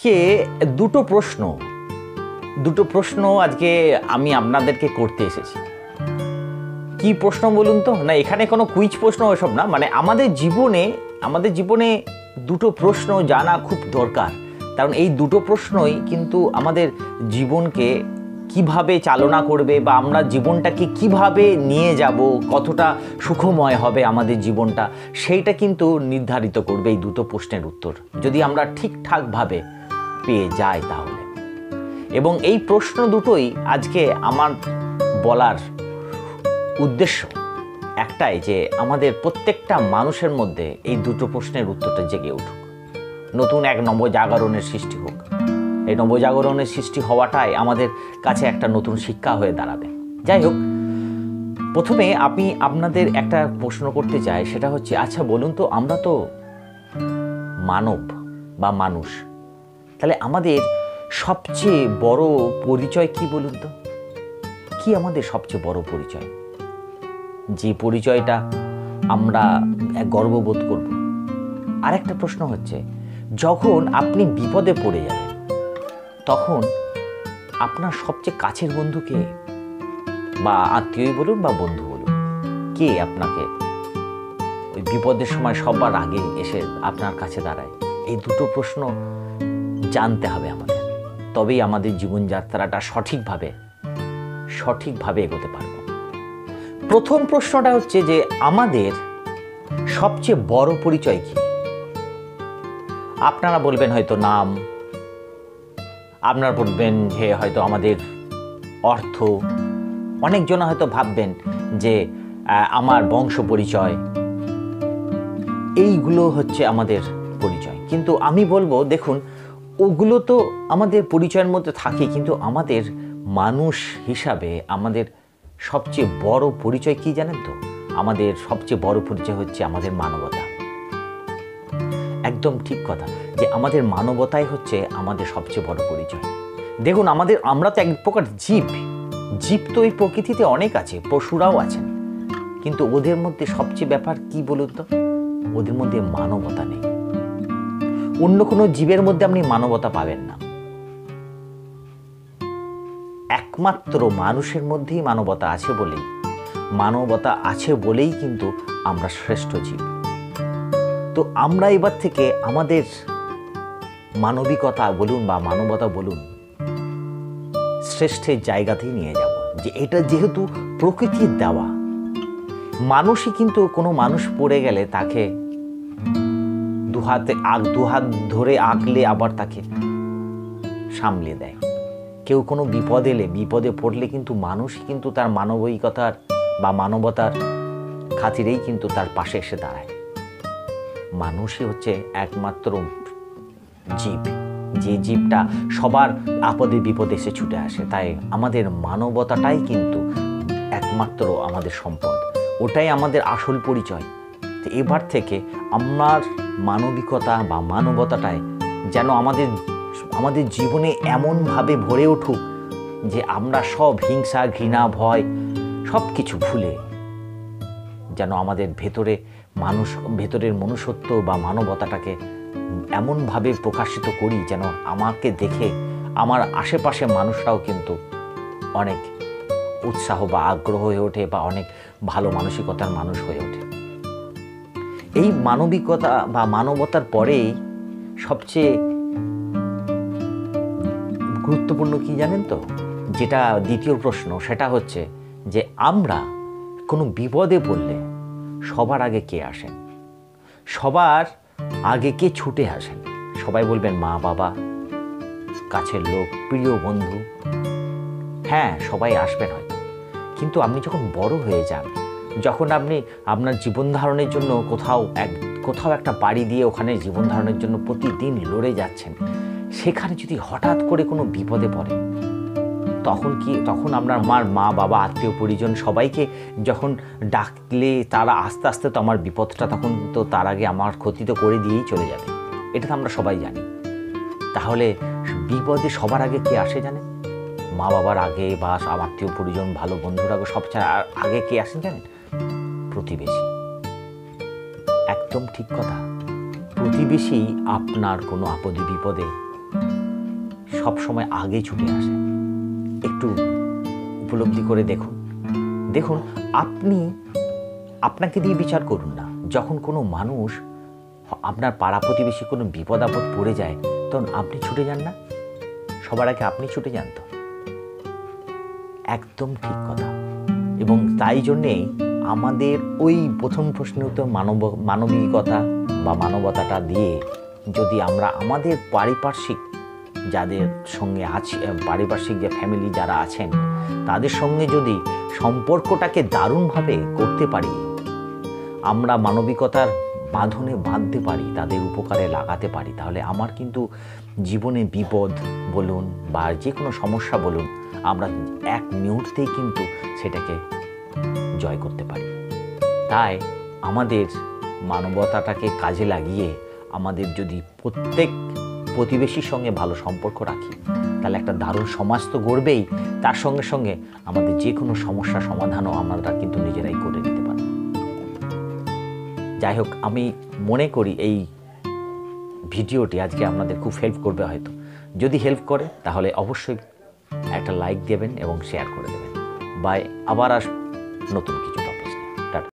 আজকে দুটো প্রশ্ন আজকে আমি আপনাদেরকে করতে এসেছি। কি প্রশ্ন বলুন তো? না, এখানে কোনো কুইজ প্রশ্ন ওসব না, মানে আমাদের জীবনে দুটো প্রশ্ন জানা খুব দরকার। কারণ এই দুটো প্রশ্নই কিন্তু আমাদের জীবনকে কিভাবে চালনা করবে বা আমরা জীবনটাকে কিভাবে নিয়ে যাব, কতটা সুখময় হবে আমাদের জীবনটা, সেইটা কিন্তু নির্ধারিত করবে এই দুটো প্রশ্নের উত্তর, যদি আমরা ঠিকঠাকভাবে পেয়ে যাই তাহলে। এবং এই প্রশ্ন দুটোই আজকে আমার বলার উদ্দেশ্য একটাই, যে আমাদের প্রত্যেকটা মানুষের মধ্যে এই দুটো প্রশ্নের উত্তরটা জেগে উঠুক, নতুন এক নবজাগরণের সৃষ্টি হোক। এই নবজাগরণের সৃষ্টি হওয়াটাই আমাদের কাছে একটা নতুন শিক্ষা হয়ে দাঁড়াবে। যাই হোক, প্রথমে আমি আপনাদের একটা প্রশ্ন করতে চাই, সেটা হচ্ছে, আচ্ছা বলুন তো, আমরা তো মানব বা মানুষ, তাহলে আমাদের সবচেয়ে বড় পরিচয় কি বলুন তো? কি আমাদের সবচেয়ে বড় পরিচয়, যে পরিচয়টা আমরা গর্ববোধ করব? আরেকটা প্রশ্ন হচ্ছে, যখন আপনি বিপদে পড়ে যাবেন তখন আপনার সবচেয়ে কাছের বন্ধু কে? বা আত্মীয়ই বলুন বা বন্ধু বলুন, কে আপনাকে ওই বিপদের সময় সবার আগে এসে আপনার কাছে দাঁড়ায়? এই দুটো প্রশ্ন জানতে হবে আমাদের, তবেই আমাদের জীবনযাত্রাটা সঠিকভাবে এগোতে পারব। প্রথম প্রশ্নটা হচ্ছে যে আমাদের সবচেয়ে বড় পরিচয় কি? আপনারা বলবেন হয়তো নাম, আপনারা বলবেন যে হয়তো আমাদের অর্থ, অনেকজন হয়তো ভাববেন যে আমার বংশ পরিচয়, এইগুলো হচ্ছে আমাদের পরিচয়। কিন্তু আমি বলবো, দেখুন, ওগুলো তো আমাদের পরিচয়ের মধ্যে থাকে, কিন্তু আমাদের মানুষ হিসাবে আমাদের সবচেয়ে বড় পরিচয় কি জানেন তো? আমাদের সবচেয়ে বড় পরিচয় হচ্ছে আমাদের মানবতা। একদম ঠিক কথা, যে আমাদের মানবতাই হচ্ছে আমাদের সবচেয়ে বড় পরিচয়। দেখুন, আমরা তো এক প্রকার জীব তো এই প্রকৃতিতে অনেক আছে, পশুরাও আছেন, কিন্তু ওদের মধ্যে সবচেয়ে ব্যাপার কি বলুন তো? ওদের মধ্যে মানবতা নেই। অন্য কোনো জীবের মধ্যে আপনি মানবতা পাবেন না, একমাত্র মানুষের মধ্যেই মানবতা আছে বলেই কিন্তু আমরা শ্রেষ্ঠ জীব। তো আমরা এবার থেকে আমাদের মানবিকতা বলুন বা মানবতা বলুন, শ্রেষ্ঠের জায়গাতেই নিয়ে যাব। যে এটা যেহেতু প্রকৃতির দেওয়া, মানুষই কিন্তু কোনো মানুষ পড়ে গেলে তাকে দুহাত ধরে আগলে আবার তাকে সামলে দেয়। কেউ কোনো বিপদে পড়লে কিন্তু মানুষই কিন্তু তার মানবিকতার বা মানবতার খাতিরেই কিন্তু তার পাশে এসে দাঁড়ায়। মানুষই হচ্ছে একমাত্র জীব, যে জীবটা সবার আপদে বিপদে এসে ছুটে আসে। তাই আমাদের মানবতাটাই কিন্তু একমাত্র আমাদের সম্পদ, ওটাই আমাদের আসল পরিচয়। তো এবার থেকে আমার মানবিকতা বা মানবতাটাই যেন আমাদের জীবনে এমনভাবে ভরে উঠুক যে আমরা সব হিংসা, ঘৃণা, ভয় সব কিছু ভুলে যেন আমাদের ভেতরের মনুষ্যত্ব বা মানবতাটাকে এমনভাবে প্রকাশিত করি যেন আমাকে দেখে আমার আশেপাশে মানুষরাও কিন্তু অনেক উৎসাহ বা আগ্রহ হয়ে ওঠে বা অনেক ভালো মানসিকতার মানুষ হয়ে ওঠে। এই মানবিকতা বা মানবতার পরেই সবচেয়ে গুরুত্বপূর্ণ কি জানেন তো? যেটা দ্বিতীয় প্রশ্ন, সেটা হচ্ছে যে আমরা কোনো বিপদে পড়লে সবার আগে কে আসেন? সবার আগে কে ছুটে আসেন? সবাই বলবেন মা বাবা, কাছের লোক, প্রিয় বন্ধু। হ্যাঁ, সবাই আসবেন হয়তো, কিন্তু আপনি যখন বড় হয়ে যান, যখন আপনি আপনার জীবন ধারণের জন্য কোথাও একটা বাড়ি দিয়ে ওখানে জীবন ধারণের জন্য প্রতিদিন লড়ে যাচ্ছেন, সেখানে যদি হঠাৎ করে কোনো বিপদে পড়ে, তখন আপনার মা বাবা, আত্মীয় পরিজন সবাইকে যখন ডাকলে তারা আস্তে আস্তে তো আমার বিপদটা তখন তো তার আগে আমার ক্ষতি তো করে দিয়েই চলে যাবে, এটা তো আমরা সবাই জানি। তাহলে বিপদে সবার আগে কে আসে জানেন? মা বাবার আগে বা আত্মীয় পরিজন, ভালো বন্ধুর আগে সবচেয়ে আগে কে আসেন জানেন? প্রতিবেশী। একদম ঠিক কথা। প্রতিবেশী আপনার কোনো আপদে বিপদে সব সময় আগে ছুটে আসে। একটু উপলব্ধি করে দেখুন। দেখুন, আপনাকে দিয়ে বিচার করুন না। যখন কোনো মানুষ, আপনার পাড়া প্রতিবেশী কোনো বিপদ আপদ পড়ে যায়, তখন আপনি ছুটে যান না? সবার আগে আপনি ছুটে যান তো। একদম ঠিক কথা। এবং তাই জন্যেই আমাদের ওই প্রথম প্রশ্নের উত্তর মানবিকতা বা মানবতাটা দিয়ে যদি আমরা আমাদের পারিপার্শ্বিক যাদের সঙ্গে আছি, পারিপার্শ্বিক যে ফ্যামিলি যারা আছেন, তাদের সঙ্গে যদি সম্পর্কটাকে দারুণভাবে করতে পারি, আমরা মানবিকতার বাঁধনে বাঁধতে পারি, তাদের উপকারে লাগাতে পারি, তাহলে আমার কিন্তু জীবনে বিপদ বলুন বা যে কোনো সমস্যা বলুন, আমরা এক মুহূর্তেই কিন্তু সেটাকে জয় করতে পারি। তাই আমাদের মানবতাটাকে কাজে লাগিয়ে আমাদের যদি প্রত্যেক প্রতিবেশীর সঙ্গে ভালো সম্পর্ক রাখি, তাহলে একটা দারুণ সমাজ তো গড়বেই, তার সঙ্গে সঙ্গে আমাদের যে কোনো সমস্যা সমাধানও আমরা কিন্তু নিজেরাই করে নিতে পারব। যাই হোক, আমি মনে করি এই ভিডিওটি আজকে আপনাদের খুব হেল্প করবে। হয়তো যদি হেল্প করে তাহলে অবশ্যই একটা লাইক দেবেন এবং শেয়ার করে দেবেন। বাই, আবার আসব নতুন কিছু।